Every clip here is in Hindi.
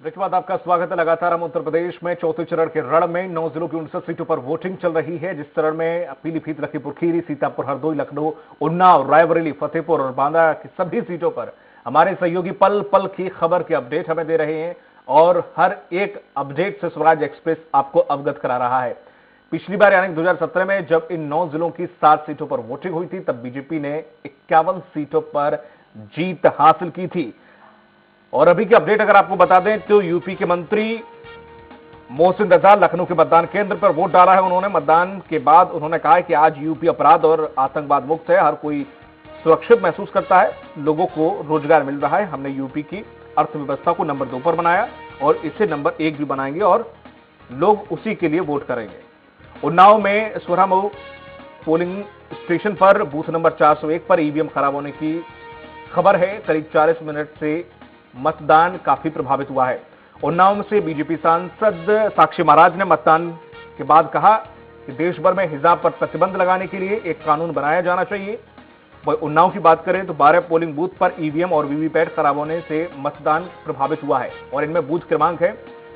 ब्रेक के बाद आपका स्वागत है। लगातार हम उत्तर प्रदेश में चौथे चरण के रण में 9 जिलों की 59 सीटों पर वोटिंग चल रही है। जिस चरण में पीलीभीत, लखीमपुर खीरी, सीतापुर, हरदोई, लखनऊ, उन्नाव, रायबरेली, फतेहपुर और बांदा की सभी सीटों पर हमारे सहयोगी पल पल की खबर के अपडेट हमें दे रहे हैं और हर एक अपडेट से स्वराज एक्सप्रेस आपको अवगत करा रहा है। पिछली बार यानी 2017 में जब इन 9 जिलों की 7 सीटों पर वोटिंग हुई थी, तब बीजेपी ने 51 सीटों पर जीत हासिल की थी। और अभी की अपडेट अगर आपको बता दें तो यूपी के मंत्री मोहसिन रजा लखनऊ के मतदान केंद्र पर वोट डाला है। उन्होंने मतदान के बाद उन्होंने कहा है कि आज यूपी अपराध और आतंकवाद मुक्त है, हर कोई सुरक्षित महसूस करता है, लोगों को रोजगार मिल रहा है। हमने यूपी की अर्थव्यवस्था को नंबर 2 पर बनाया और इसे नंबर 1 भी बनाएंगे और लोग उसी के लिए वोट करेंगे। उन्नाव में सोहरामऊ पोलिंग स्टेशन पर बूथ नंबर 401 पर ईवीएम खराब होने की खबर है। करीब 40 मिनट से मतदान काफी प्रभावित हुआ है। उन्नाव से बीजेपी सांसद साक्षी महाराज ने मतदान के बाद कहा कि देश भर में हिजाब पर प्रतिबंध लगाने के लिए एक कानून बनाया जाना चाहिए। उन्नाव की बात करें तो 12 पोलिंग बूथ पर ईवीएम और वीवीपैट खराब होने से मतदान प्रभावित हुआ है और इनमें बूथ क्रमांक है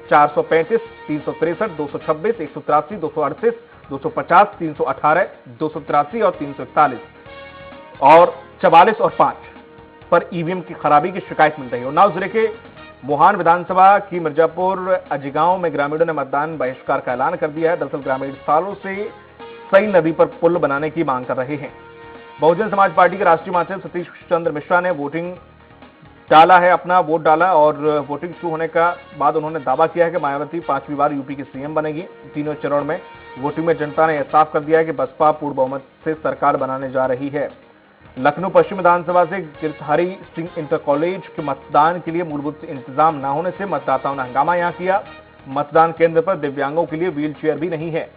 435, 363, 226, 183, 238, 250, 318, 283 और 341 और 44 और 5 पर ईवीएम की खराबी की शिकायत मिल रही है। उन्नाव जिले के मोहान विधानसभा की मिर्जापुर अजिगांव में ग्रामीणों ने मतदान बहिष्कार का ऐलान कर दिया है। दरअसल ग्रामीण सालों से सई नदी पर पुल बनाने की मांग कर रहे हैं। बहुजन समाज पार्टी के राष्ट्रीय महासचिव सतीश चंद्र मिश्रा ने वोटिंग डाला है, अपना वोट डाला और वोटिंग शुरू होने का बाद उन्होंने दावा किया है कि मायावती 5वीं बार यूपी की सीएम बनेगी। तीनों चरण में वोटिंग में जनता ने यह साफ कर दिया है कि बसपा पूर्ण बहुमत से सरकार बनाने जा रही है। लखनऊ पश्चिम विधानसभा से गिरधारी सिंह इंटर कॉलेज के मतदान के लिए मूलभूत इंतजाम न होने से मतदाताओं ने हंगामा यहां किया। मतदान केंद्र पर दिव्यांगों के लिए व्हील चेयर भी नहीं है।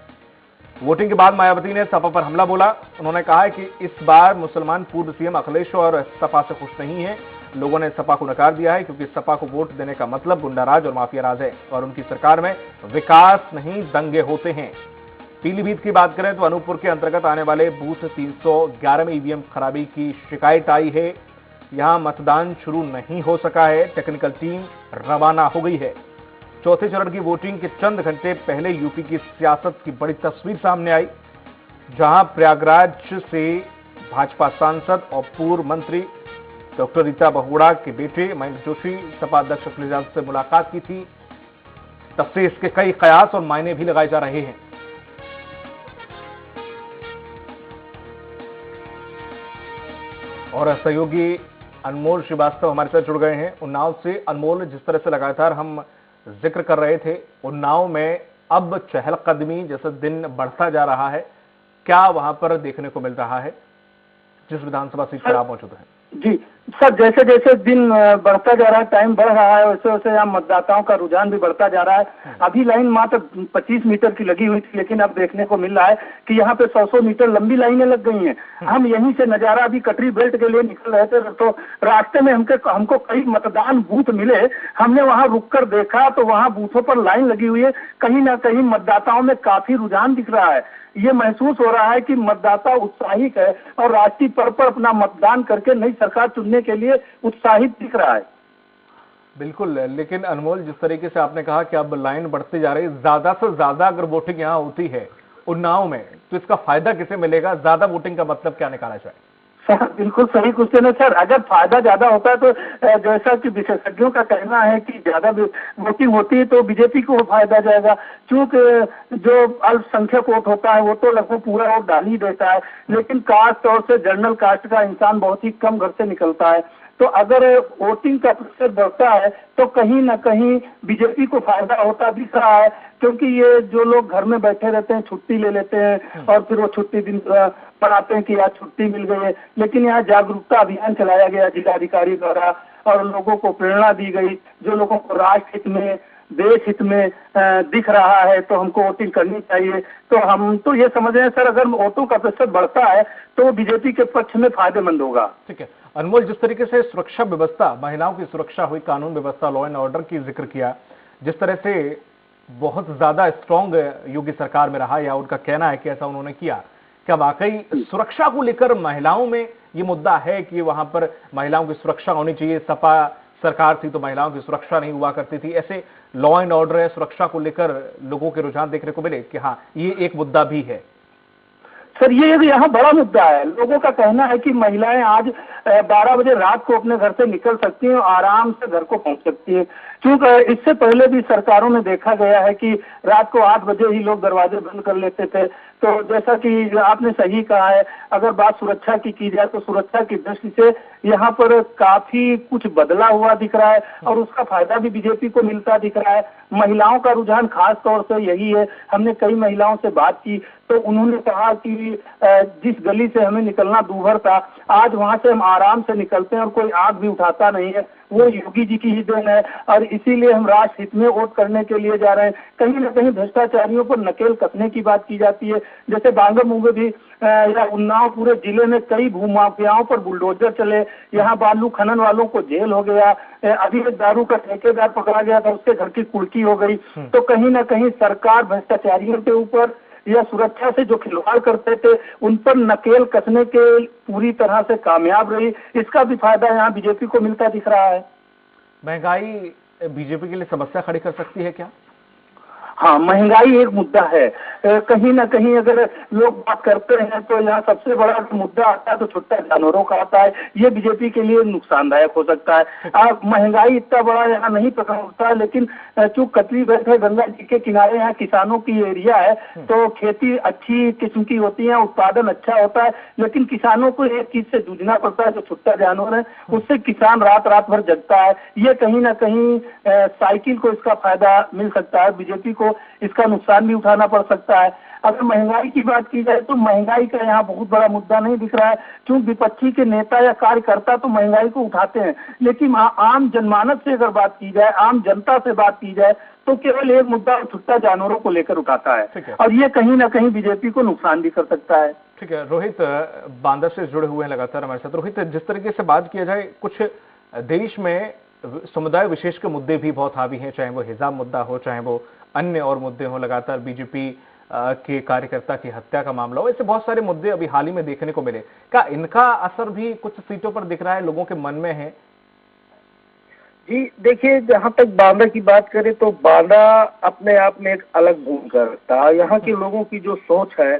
वोटिंग के बाद मायावती ने सपा पर हमला बोला। उन्होंने कहा है कि इस बार मुसलमान पूर्व सीएम अखिलेश और सपा से खुश नहीं है। लोगों ने सपा को नकार दिया है क्योंकि सपा को वोट देने का मतलब गुंडाराज और माफिया राज है और उनकी सरकार में विकास नहीं दंगे होते हैं। पीलीभीत की बात करें तो अनूपपुर के अंतर्गत आने वाले बूथ 311 में ईवीएम खराबी की शिकायत आई है। यहां मतदान शुरू नहीं हो सका है, टेक्निकल टीम रवाना हो गई है। चौथे चरण की वोटिंग के चंद घंटे पहले यूपी की सियासत की बड़ी तस्वीर सामने आई, जहां प्रयागराज से भाजपा सांसद और पूर्व मंत्री डॉक्टर रीता बहुगुणा के बेटे महेंद्र जोशी सपा अध्यक्ष अखिलेश यादव से मुलाकात की थी। तब से इसके कई कयास और मायने भी लगाए जा रहे हैं। और सहयोगी अनमोल श्रीवास्तव हमारे साथ जुड़ गए हैं उन्नाव से। अनमोल, जिस तरह से लगातार हम जिक्र कर रहे थे, उन्नाव में अब चहलकदमी जैसे दिन बढ़ता जा रहा है, क्या वहां पर देखने को मिल रहा है जिस विधानसभा सीट पर आप मौजूद हैं? जी सर, जैसे जैसे दिन बढ़ता जा रहा है, टाइम बढ़ रहा है, वैसे वैसे यहाँ मतदाताओं का रुझान भी बढ़ता जा रहा है। अभी लाइन मात्र 25 मीटर की लगी हुई थी, लेकिन अब देखने को मिल रहा है कि यहाँ पे 100-100 मीटर लंबी लाइनें लग गई हैं। हम यहीं से नजारा अभी कटरी बेल्ट के लिए निकल रहे थे तो रास्ते में हमको कई मतदान बूथ मिले। हमने वहाँ रुक कर देखा तो वहाँ बूथों पर लाइन लगी हुई है। कहीं ना कहीं मतदाताओं में काफी रुझान दिख रहा है। ये महसूस हो रहा है कि मतदाता उत्साहित है और राष्ट्रीय पर्व पर अपना मतदान करके नई सरकार चुनने के लिए उत्साहित दिख रहा है। बिल्कुल, लेकिन अनमोल, जिस तरीके से आपने कहा कि अब लाइन बढ़ती जा रही है, ज्यादा से ज्यादा अगर वोटिंग यहाँ होती है उन्नाव में तो इसका फायदा किसे मिलेगा? ज्यादा वोटिंग का मतलब क्या निकाला जाए? सर बिल्कुल सही क्वेश्चन है सर। अगर फायदा ज्यादा होता है तो जैसा कि विशेषज्ञों का कहना है कि ज्यादा वोटिंग होती है तो बीजेपी को फायदा जाएगा, क्योंकि जो अल्पसंख्यक वोट होता है वो तो लगभग पूरा वोट डाल ही देता है, लेकिन कास्ट और से जनरल कास्ट का इंसान बहुत ही कम घर से निकलता है। तो अगर वोटिंग का प्रतिशत बढ़ता है तो कहीं ना कहीं बीजेपी को फायदा होता दिख रहा है, क्योंकि ये जो लोग घर में बैठे रहते हैं, छुट्टी ले लेते हैं और फिर वो छुट्टी दिन बनाते हैं कि आज छुट्टी मिल गई है। लेकिन यहाँ जागरूकता अभियान चलाया गया जिलाधिकारी द्वारा और लोगों को प्रेरणा दी गई। जो लोगों को राष्ट्र हित में, देश हित में दिख रहा है तो हमको वोटिंग करनी चाहिए। तो हम तो ये समझ रहे हैं सर, अगर वोटों का प्रतिशत बढ़ता है तो बीजेपी के पक्ष में फायदेमंद होगा। ठीक है अनमोल, जिस तरीके से सुरक्षा व्यवस्था, महिलाओं की सुरक्षा हुई, कानून व्यवस्था, लॉ एंड ऑर्डर की जिक्र किया, जिस तरह से बहुत ज्यादा स्ट्रांग योगी सरकार में रहा या उनका कहना है कि ऐसा उन्होंने किया, क्या वाकई सुरक्षा को लेकर महिलाओं में ये मुद्दा है कि वहां पर महिलाओं की सुरक्षा होनी चाहिए? सपा सरकार थी तो महिलाओं की सुरक्षा नहीं हुआ करती थी। ऐसे लॉ एंड ऑर्डर है, सुरक्षा को लेकर लोगों के रुझान देखने को मिले कि हाँ ये एक मुद्दा भी है। सर ये यहाँ बड़ा मुद्दा है। लोगों का कहना है कि महिलाएं आज 12 बजे रात को अपने घर से निकल सकती हैं और आराम से घर को पहुंच सकती है, क्योंकि इससे पहले भी सरकारों में देखा गया है कि रात को 8 बजे ही लोग दरवाजे बंद कर लेते थे। तो जैसा कि आपने सही कहा है, अगर बात सुरक्षा की जाए तो सुरक्षा की दृष्टि से यहाँ पर काफी कुछ बदला हुआ दिख रहा है और उसका फायदा भी बीजेपी को मिलता दिख रहा है। महिलाओं का रुझान खास तौर से यही है। हमने कई महिलाओं से बात की तो उन्होंने कहा कि जिस गली से हमें निकलना दूभर था, आज वहां से हम आराम से निकलते हैं और कोई आंख भी उठाता नहीं है। वो योगी जी की ही देन है और इसीलिए हम राष्ट्र हित में वोट करने के लिए जा रहे हैं। कहीं ना कहीं भ्रष्टाचारियों पर नकेल कसने की बात की जाती है। जैसे बांगरमऊ में भी या उन्नाव पूरे जिले में कई भूमाफियाओं पर बुलडोजर चले, यहाँ बालू खनन वालों को जेल हो गया, अभी एक दारू का ठेकेदार पकड़ा गया था, उसके घर की कुर्की हो गई। तो कहीं ना कहीं सरकार भ्रष्टाचारियों के ऊपर या सुरक्षा से जो खिलवाड़ करते थे उन पर नकेल कसने के पूरी तरह से कामयाब रही। इसका भी फायदा यहाँ बीजेपी को मिलता दिख रहा है। महंगाई बीजेपी के लिए समस्या खड़ी कर सकती है क्या? हाँ, महंगाई एक मुद्दा है। कहीं ना कहीं अगर लोग बात करते हैं तो यहाँ सबसे बड़ा मुद्दा आता है तो छुट्टा जानवरों का आता है। ये बीजेपी के लिए नुकसानदायक हो सकता है। महंगाई इतना बड़ा यहाँ नहीं पकड़ सकता है, लेकिन चूंकि कतरी बैठ है गंगा जी के किनारे, यहाँ किसानों की एरिया है तो खेती अच्छी किस्म की होती है, उत्पादन अच्छा होता है। लेकिन किसानों को एक चीज से जूझना पड़ता है, जो छुट्टा जानवर है उससे किसान रात रात भर जगता है। ये कहीं ना कहीं साइकिल को इसका फायदा मिल सकता है, बीजेपी को इसका नुकसान भी उठाना पड़ सकता है। अगर महंगाई की बात की जाए तो महंगाई का यहाँ बहुत बड़ा मुद्दा नहीं दिख रहा है, क्योंकि विपक्षी के नेता या कार्यकर्ता तो महंगाई को उठाते हैं, लेकिन आम जनमानस से अगर बात की जाए, आम जनता से बात की जाए तो केवल एक मुद्दा छुट्टा जानवरों को लेकर उठाता है और ये कहीं ना कहीं बीजेपी को नुकसान भी कर सकता है। ठीक है, रोहित बांदा से जुड़े हुए हैं लगातार हमारे साथ। रोहित, जिस तरीके से बात किया जाए, कुछ देश में समुदाय विशेष के मुद्दे भी बहुत हावी हैं, चाहे वो हिजाब मुद्दा हो, चाहे वो अन्य और मुद्दे हो, लगातार बीजेपी के कार्यकर्ता की हत्या का मामला हो, ऐसे बहुत सारे मुद्दे अभी हाल ही में देखने को मिले। क्या इनका असर भी कुछ सीटों पर दिख रहा है, लोगों के मन में है? जी देखिए, जहाँ तक बांदा की बात करें तो बांदा अपने आप में एक अलग भूमिका रखता है। यहाँ के लोगों की जो सोच है,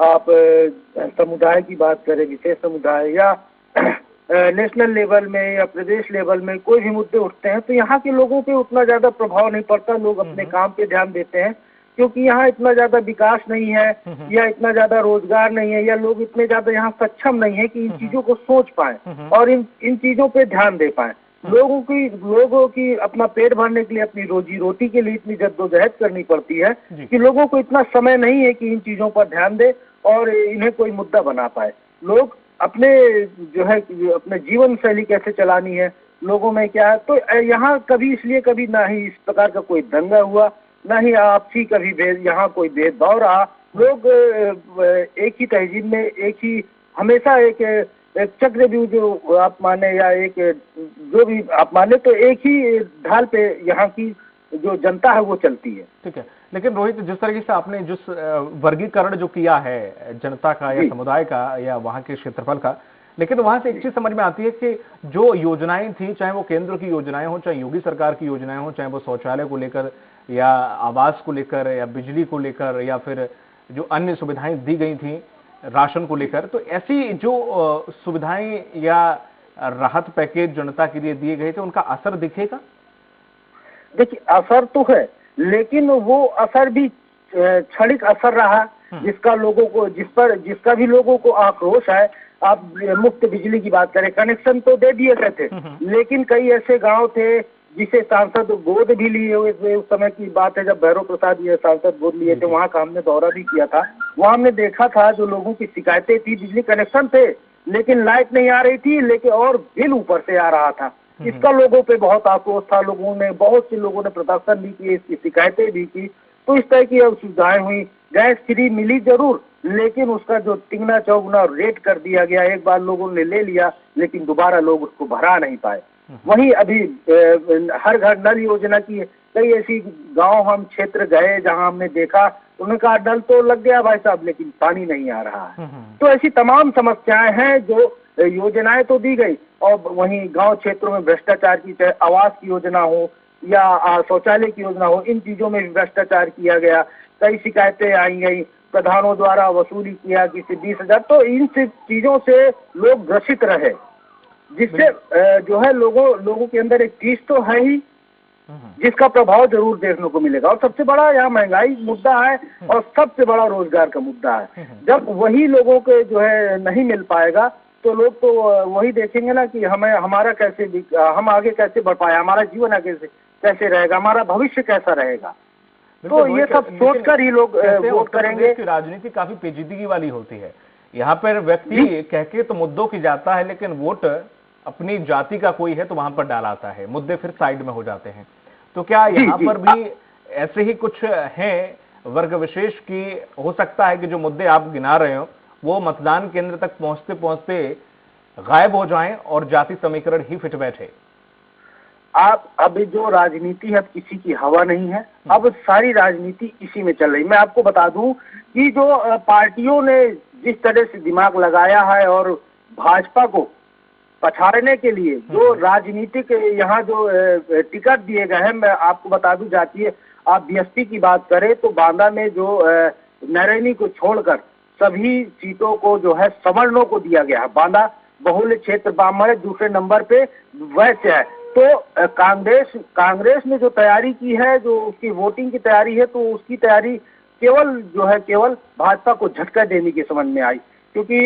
आप समुदाय की बात करें, विशेष समुदाय या नेशनल लेवल में या प्रदेश लेवल में कोई भी मुद्दे उठते हैं तो यहाँ के लोगों पे उतना ज्यादा प्रभाव नहीं पड़ता। लोग अपने काम पे ध्यान देते हैं, क्योंकि यहाँ इतना ज्यादा विकास नहीं है या इतना ज्यादा रोजगार नहीं है या लोग इतने ज्यादा यहाँ सक्षम नहीं है कि इन चीजों को सोच पाए और इन चीजों पे ध्यान दे पाए। लोगों की अपना पेट भरने के लिए, अपनी रोजी रोटी के लिए इतनी जद्दोजहद करनी पड़ती है कि लोगों को इतना समय नहीं है कि इन चीजों पर ध्यान दे और इन्हें कोई मुद्दा बना पाए। लोग अपने जो है अपने जीवन शैली कैसे चलानी है, लोगों में क्या है, तो यहाँ कभी इसलिए कभी ना ही इस प्रकार का कोई दंगा हुआ, ना ही आपसी कभी यहाँ कोई भेदभाव रहा। लोग एक ही तहजीब में, एक ही हमेशा एक चक्रव्यूह जो आप माने या एक जो भी आप माने, तो एक ही ढाल पे यहाँ की जो जनता है वो चलती है। ठीक है, लेकिन रोहित, जिस तरीके से आपने जिस वर्गीकरण जो किया है जनता का या समुदाय का या वहां के क्षेत्रफल का, लेकिन वहां से एक चीज समझ में आती है कि जो योजनाएं थी, चाहे वो केंद्र की योजनाएं हो, चाहे योगी सरकार की योजनाएं हो, चाहे वो शौचालय को लेकर या आवास को लेकर या बिजली को लेकर या फिर जो अन्य सुविधाएं दी गई थी राशन को लेकर, तो ऐसी जो सुविधाएं या राहत पैकेज जनता के लिए दिए गए थे, उनका असर दिखेगा? देखिए, असर तो है, लेकिन वो असर भी क्षणिक असर रहा, जिसका लोगों को जिसका भी लोगों को आक्रोश है। आप मुफ्त बिजली की बात करें, कनेक्शन तो दे दिए गए थे, लेकिन कई ऐसे गांव थे जिसे सांसद गोद भी लिए हुए थे। उस समय की बात है जब भैरव प्रसाद ये सांसद गोद लिए थे, वहाँ का हमने दौरा भी किया था। वहाँ हमने देखा था जो लोगों की शिकायतें थी, बिजली कनेक्शन थे लेकिन लाइट नहीं आ रही थी, लेकिन और बिल ऊपर से आ रहा था। इसका लोगों पे बहुत आक्रोश था। बहुत से लोगों ने प्रदर्शन भी किए, इसकी शिकायतें भी की। तो इस तरह की अब सुविधाएं हुई। गैस फ्री मिली जरूर, लेकिन उसका जो तिगना चौगुना रेट कर दिया गया। एक बार लोगों ने ले लिया, लेकिन दोबारा लोग उसको भरा नहीं पाए। वहीं अभी हर घर नल योजना की कई ऐसी गांव हम क्षेत्र गए जहां हमने देखा, उन्होंने कहा नल तो लग गया भाई साहब लेकिन पानी नहीं आ रहा है। तो ऐसी तमाम समस्याएं हैं जो योजनाएं तो दी गई और वहीं गांव क्षेत्रों में भ्रष्टाचार की, चाहे आवास की योजना हो या शौचालय की योजना हो, इन चीजों में भी भ्रष्टाचार किया गया। कई शिकायतें आई गई, प्रधानों द्वारा वसूली किया किसी 20,000। तो इन सब चीजों से लोग ग्रसित रहे, जिससे जो है लोगों के अंदर एक चीज तो है ही जिसका प्रभाव जरूर देखने को मिलेगा। और सबसे बड़ा यहाँ महंगाई मुद्दा है और सबसे बड़ा रोजगार का मुद्दा है। जब वही लोगों के जो है नहीं मिल पाएगा तो लोग तो वही देखेंगे ना कि हमें हमारा कैसे हम आगे कैसे बढ़ पाए, हमारा जीवन आगे कैसे रहेगा, हमारा भविष्य कैसा रहेगा। तो ये सब सोचकर ही लोग वोट करेंगे। राजनीति काफी पेचीदगी वाली होती है। यहाँ पर व्यक्ति कह के तो मुद्दों की जाता है, लेकिन वोट अपनी जाति का कोई है तो वहां पर डालाता है, मुद्दे फिर साइड में हो जाते हैं। तो क्या यहाँ पर भी ऐसे ही कुछ हैं वर्ग विशेष की, हो सकता है कि जो मुद्दे आप गिना रहे हो वो मतदान केंद्र तक पहुंचते पहुंचते गायब हो जाएं और जाति समीकरण ही फिट बैठे? आप अभी जो राजनीति है, अब किसी की हवा नहीं है, अब सारी राजनीति इसी में चल रही। मैं आपको बता दूं कि जो पार्टियों ने जिस तरह से दिमाग लगाया है और भाजपा को पछाड़ने के लिए जो राजनीतिक यहाँ जो टिकट दिए गए हैं, मैं आपको बता दूं जातीय आप बीएसपी की बात करें तो बांदा में जो नरैनी को छोड़कर सभी सीटों को जो है सवर्णों को दिया गया है। बांदा बहुल्य क्षेत्र ब्राह्मण है, दूसरे नंबर पे वैश्य है। तो कांग्रेस ने जो तैयारी की है, जो उसकी वोटिंग की तैयारी है, तो उसकी तैयारी केवल भाजपा को झटका देने की समझ में आई, क्योंकि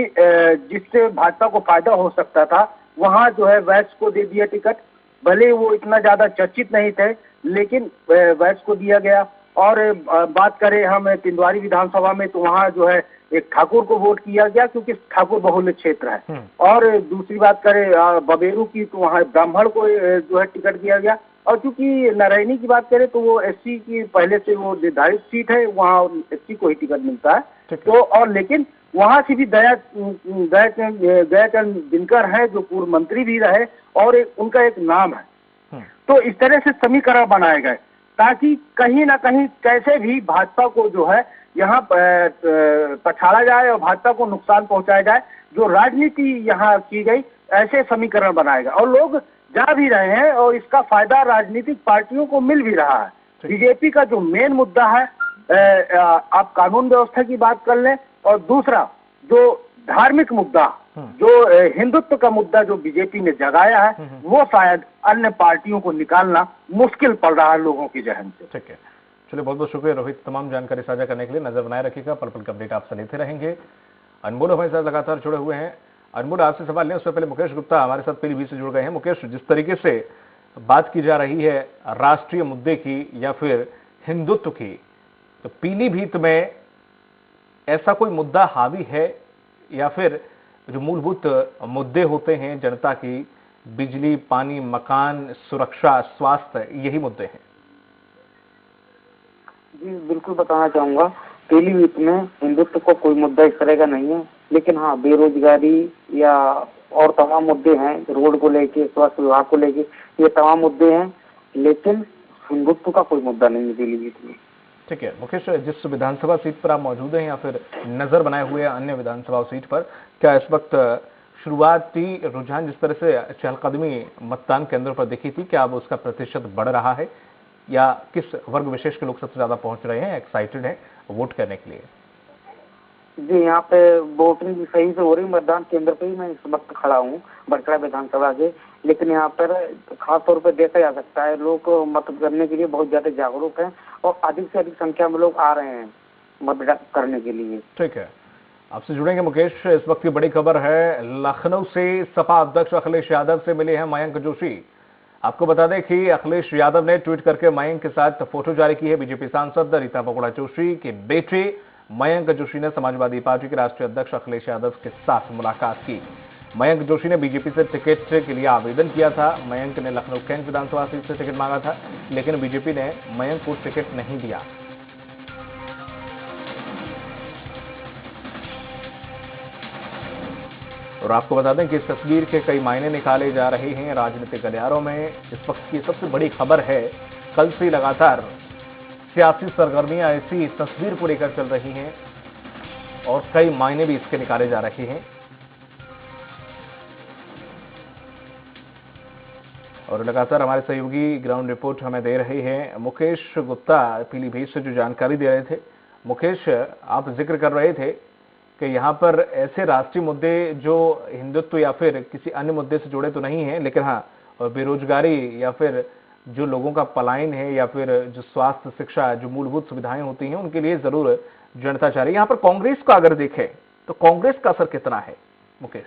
जिससे भाजपा को फायदा हो सकता था वहां जो है वैश्य को दे दिया टिकट। भले वो इतना ज्यादा चर्चित नहीं थे लेकिन वैश्य को दिया गया। और बात करें हम तिंदवारी विधानसभा में तो वहाँ जो है एक ठाकुर को वोट किया गया क्योंकि ठाकुर बहुल्य क्षेत्र है। और दूसरी बात करें बबेरू की तो वहाँ ब्राह्मण को जो है टिकट दिया गया। और चूंकि नारायणी की बात करें तो वो एससी की पहले से वो निर्धारित सीट है, वहाँ एससी को ही टिकट मिलता है। तो और लेकिन वहाँ से भी दयाचंद दिनकर है जो पूर्व मंत्री भी रहे और उनका एक नाम है। तो इस तरह से समीकरण बनाए गए ताकि कहीं ना कहीं कैसे भी भाजपा को जो है यहाँ पछाड़ा जाए और भाजपा को नुकसान पहुंचाया जाए। जो राजनीति यहाँ की गई ऐसे समीकरण बनाएगा और लोग जा भी रहे हैं और इसका फायदा राजनीतिक पार्टियों को मिल भी रहा है। बीजेपी का जो मेन मुद्दा है, आप कानून व्यवस्था की बात कर लें, और दूसरा जो धार्मिक मुद्दा, जो हिंदुत्व का मुद्दा जो बीजेपी ने जगाया है, वो शायद अन्य पार्टियों को निकालना मुश्किल पड़ रहा है लोगों की जहन से। ठीक है, चलिए बहुत बहुत शुक्रिया रोहित, तमाम जानकारी साझा करने के लिए। नजर बनाए रखिएगा, पल पल का अपडेट आपसे लेते रहेंगे। अनमोल हमारे साथ लगातार जुड़े हुए हैं। अनमोल, आपसे सवाल लें उससे पहले मुकेश गुप्ता हमारे साथ पीलीभीत से जुड़ गए हैं। मुकेश, जिस तरीके से बात की जा रही है राष्ट्रीय मुद्दे की या फिर हिंदुत्व की, तो पीलीभीत में ऐसा कोई मुद्दा हावी है या फिर जो मूलभूत मुद्दे होते हैं जनता की, बिजली, पानी, मकान, सुरक्षा, स्वास्थ्य, यही मुद्दे हैं? जी बिल्कुल बताना चाहूंगा, पीलीभीत में हिंदुत्व को कोई मुद्दा इस तरह का नहीं है, लेकिन हाँ बेरोजगारी या और तमाम मुद्दे हैं, रोड को लेके, स्वास्थ्य विभाग को लेके, ये तमाम मुद्दे हैं, लेकिन हिंदुत्व का कोई मुद्दा नहीं है पीलीभीत में। ठीक है मुकेश, जिस विधानसभा सीट पर आप मौजूद हैं या फिर नजर बनाए हुए अन्य विधानसभा सीट पर, क्या इस वक्त शुरुआती रुझान जिस तरह से चहलकदमी मतदान केंद्रों पर दिखी थी, क्या अब उसका प्रतिशत बढ़ रहा है या किस वर्ग विशेष के लोग सबसे ज्यादा पहुंच रहे हैं, एक्साइटेड हैं वोट करने के लिए? जी यहाँ पे वोटिंग भी सही से हो रही, मतदान केंद्र पे ही मैं इस वक्त खड़ा हूँ बरकड़ा विधानसभा के, लेकिन यहाँ पर खास तौर पर देखा जा सकता है लोग मत करने के लिए बहुत ज्यादा जागरूक हैं और अधिक से अधिक संख्या में लोग आ रहे हैं मतदान करने के लिए। ठीक है, आपसे जुड़ेंगे मुकेश। इस वक्त की बड़ी खबर है, लखनऊ से सपा अध्यक्ष अखिलेश यादव से मिले हैं मयंक जोशी। आपको बता दें कि अखिलेश यादव ने ट्वीट करके मयंक के साथ फोटो जारी की है। बीजेपी सांसद रीता बहुगुणा जोशी के बेटे मयंक जोशी ने समाजवादी पार्टी के राष्ट्रीय अध्यक्ष अखिलेश यादव के साथ मुलाकात की। मयंक जोशी ने बीजेपी से टिकट के लिए आवेदन किया था। मयंक ने लखनऊ कैंट विधानसभा सीट से टिकट मांगा था, लेकिन बीजेपी ने मयंक को टिकट नहीं दिया। और आपको बता दें कि इस तस्वीर के कई मायने निकाले जा रहे हैं राजनीतिक गलियारों में। इस वक्त की सबसे बड़ी खबर है कल से लगातार सियासी सरगर्मियां ऐसी तस्वीर को लेकर चल रही हैं और कई मायने भी इसके निकाले जा रहे हैं। और लगातार हमारे सहयोगी ग्राउंड रिपोर्ट हमें दे रहे हैं मुकेश गुप्ता पीलीभीत से जो जानकारी दे रहे थे। मुकेश, आप जिक्र कर रहे थे कि यहाँ पर ऐसे राष्ट्रीय मुद्दे जो हिंदुत्व या फिर किसी अन्य मुद्दे से जुड़े तो नहीं हैं, लेकिन हाँ बेरोजगारी या फिर जो लोगों का पलायन है या फिर जो स्वास्थ्य, शिक्षा, जो मूलभूत सुविधाएं होती हैं उनके लिए जरूर जनता चाह रही है। यहाँ पर कांग्रेस का अगर देखें तो कांग्रेस का असर कितना है मुकेश?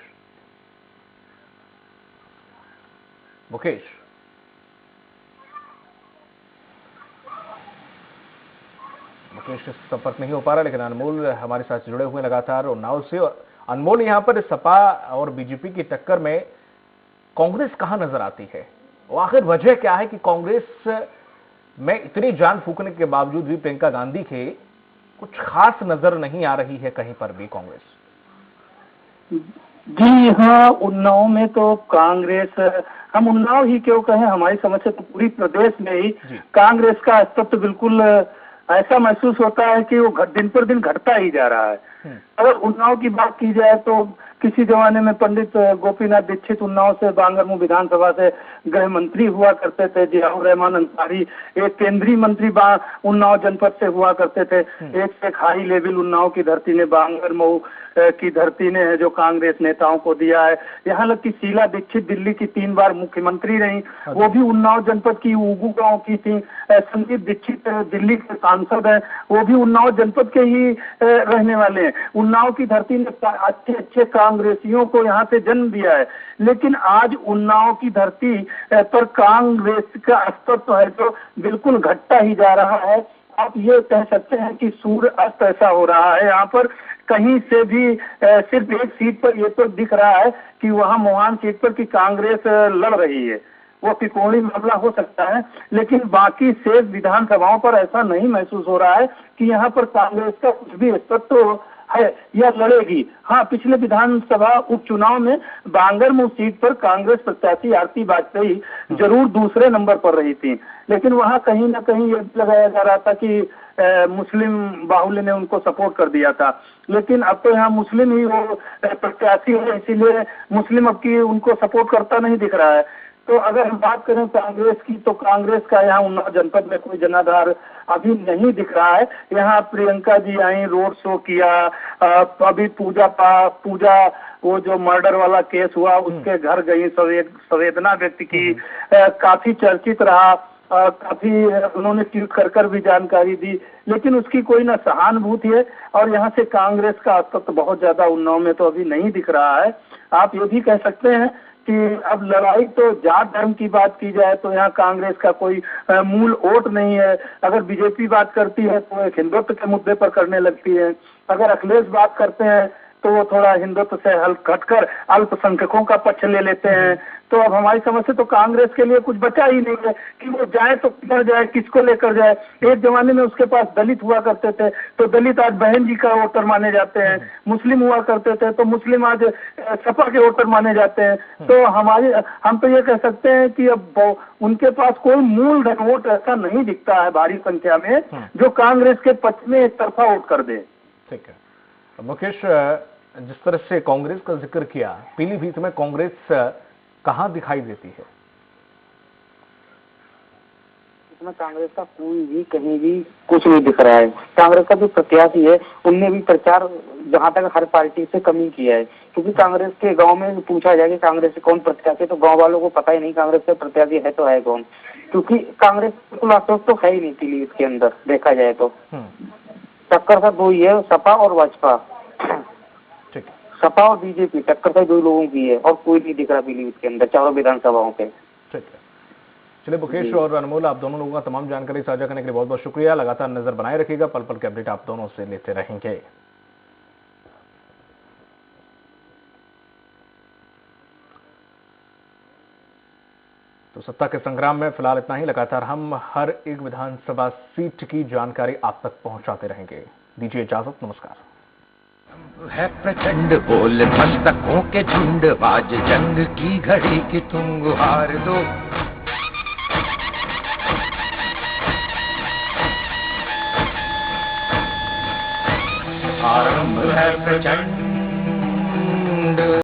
मुकेश संपर्क नहीं हो पा रहा, लेकिन अनमोल हमारे साथ जुड़े हुए लगातार उन्नाव से। और अनमोल, यहाँ पर सपा और बीजेपी की टक्कर में कांग्रेस कहां नजर आती है? और आखिर वजह क्या है कि कांग्रेस में इतनी जान फूकने के बावजूद भी प्रियंका गांधी के कुछ खास नजर नहीं आ रही है कहीं पर भी कांग्रेस? जी हाँ, उन्नाव में तो कांग्रेस, हम उन्नाव ही क्यों कहें, हमारी समझ से तो पूरी प्रदेश में ही कांग्रेस का अस्तित्व बिल्कुल ऐसा महसूस होता है कि वो दिन पर दिन घटता ही जा रहा है। अगर उन्नाव की बात की जाए तो किसी जमाने में पंडित गोपीनाथ दीक्षित उन्नाव से बांगरमऊ विधानसभा से गृह मंत्री हुआ करते थे। जियाउर रहमान अंसारी एक केंद्रीय मंत्री उन्नाव जनपद से हुआ करते थे। एक से हाई लेवल उन्नाव की धरती ने, बांगरमऊ की धरती ने है जो कांग्रेस नेताओं को दिया है। यहाँ तक कि शीला दीक्षित दिल्ली की 3 बार मुख्यमंत्री रही, वो भी उन्नाव जनपद की उगू गांव की थी। संदीप दीक्षित दिल्ली के सांसद हैं, वो भी उन्नाव जनपद के ही रहने वाले हैं। उन्नाव की धरती ने अच्छे अच्छे कांग्रेसियों को यहाँ से जन्म दिया है, लेकिन आज उन्नाव की धरती पर कांग्रेस का अस्तित्व है जो बिल्कुल घटता ही जा रहा है। आप ये कह सकते हैं कि सूर्य अस्त ऐसा हो रहा है। यहाँ पर कहीं से भी सिर्फ एक सीट पर ये तो दिख रहा है कि वहाँ मोहान सीट पर की कांग्रेस लड़ रही है, वो त्रिकोणीय मामला हो सकता है, लेकिन बाकी शेष विधानसभाओं पर ऐसा नहीं महसूस हो रहा है कि यहाँ पर कांग्रेस का कुछ भी अस्तित्व है या लड़ेगी। हाँ, पिछले विधानसभा उपचुनाव में बांगरमऊ सीट पर कांग्रेस प्रत्याशी आरती वाजपेयी जरूर दूसरे नंबर पर रही थी, लेकिन वहाँ कहीं ना कहीं ये लगाया जा रहा था कि मुस्लिम बाहुल्य ने उनको सपोर्ट कर दिया था, लेकिन अब तो यहाँ मुस्लिम ही वो प्रत्याशी है, इसीलिए मुस्लिम अब की उनको सपोर्ट करता नहीं दिख रहा है। तो अगर हम बात करें कांग्रेस की, तो कांग्रेस का यहाँ उन्नाव जनपद में कोई जनाधार अभी नहीं दिख रहा है। यहाँ प्रियंका जी आई, रोड शो किया, अभी पूजा वो जो मर्डर वाला केस हुआ उसके घर गई, संवेदना व्यक्त की, काफी चर्चित रहा, काफी उन्होंने ट्वीट कर भी जानकारी दी, लेकिन उसकी कोई ना सहानुभूति है। और यहाँ से कांग्रेस का अस्तित्व बहुत ज्यादा उन्नाव में तो अभी नहीं दिख रहा है। आप ये भी कह सकते हैं कि अब लड़ाई तो जात धर्म की बात की जाए तो यहाँ कांग्रेस का कोई मूल वोट नहीं है। अगर बीजेपी बात करती है तो एक हिंदुत्व के मुद्दे पर करने लगती है, अगर अखिलेश बात करते हैं तो वो थोड़ा हिंदुत्व से हटकर अल्पसंख्यकों का पक्ष ले लेते हैं। तो अब हमारी समझ से तो कांग्रेस के लिए कुछ बचा ही नहीं है कि वो जाए तो किधर जाए, किसको लेकर जाए। एक जमाने में उसके पास दलित हुआ करते थे तो दलित आज बहन जी का वोटर माने जाते हैं, मुस्लिम हुआ करते थे तो मुस्लिम आज सपा के वोटर माने जाते हैं। तो हम तो ये कह सकते हैं कि अब उनके पास कोई मूल धन वोट ऐसा नहीं दिखता है भारी संख्या में जो कांग्रेस के पक्ष में एक तरफा वोट कर दे। ठीक है मुकेश, जिस तरह से कांग्रेस का जिक्र किया, पीलीभीत में कांग्रेस कहां दिखाई देती है? इसमें कांग्रेस का कोई भी कहीं भी कुछ नहीं दिख रहा है। कांग्रेस का जो प्रत्याशी है उनने भी प्रचार जहां तक हर पार्टी से कमी किया है, क्योंकि कांग्रेस के गांव में पूछा जाए कि कांग्रेस से कौन प्रत्याशी, तो गांव वालों को पता ही नहीं कांग्रेस से प्रत्याशी है तो है कौन, क्योंकि कांग्रेस तो है ही नहीं पीलीभीत के अंदर देखा जाए तो। टक्कर का दो ही है, सपा और भाजपा, सपा और बीजेपी, टक्कर तो 2 लोगों की है और कोई नहीं दिख रहा पीलीभीत के अंदर चारों विधानसभाओं के। ठीक है, चलिए मुकेश और अनमोल, आप दोनों लोगों का तमाम जानकारी साझा करने के लिए बहुत बहुत शुक्रिया। लगातार नजर बनाए रखिएगा, पल पल के अपडेट आप दोनों से लेते रहेंगे। तो सत्ता के संग्राम में फिलहाल इतना ही। लगातार हम हर एक विधानसभा सीट की जानकारी आप तक पहुंचाते रहेंगे। दीजिए इजाजत, नमस्कार। है प्रचंड बोल मस्तकों के झुंड, बाज जंग की घड़ी की तुम गुहार दो। आरंभ है प्रचंड।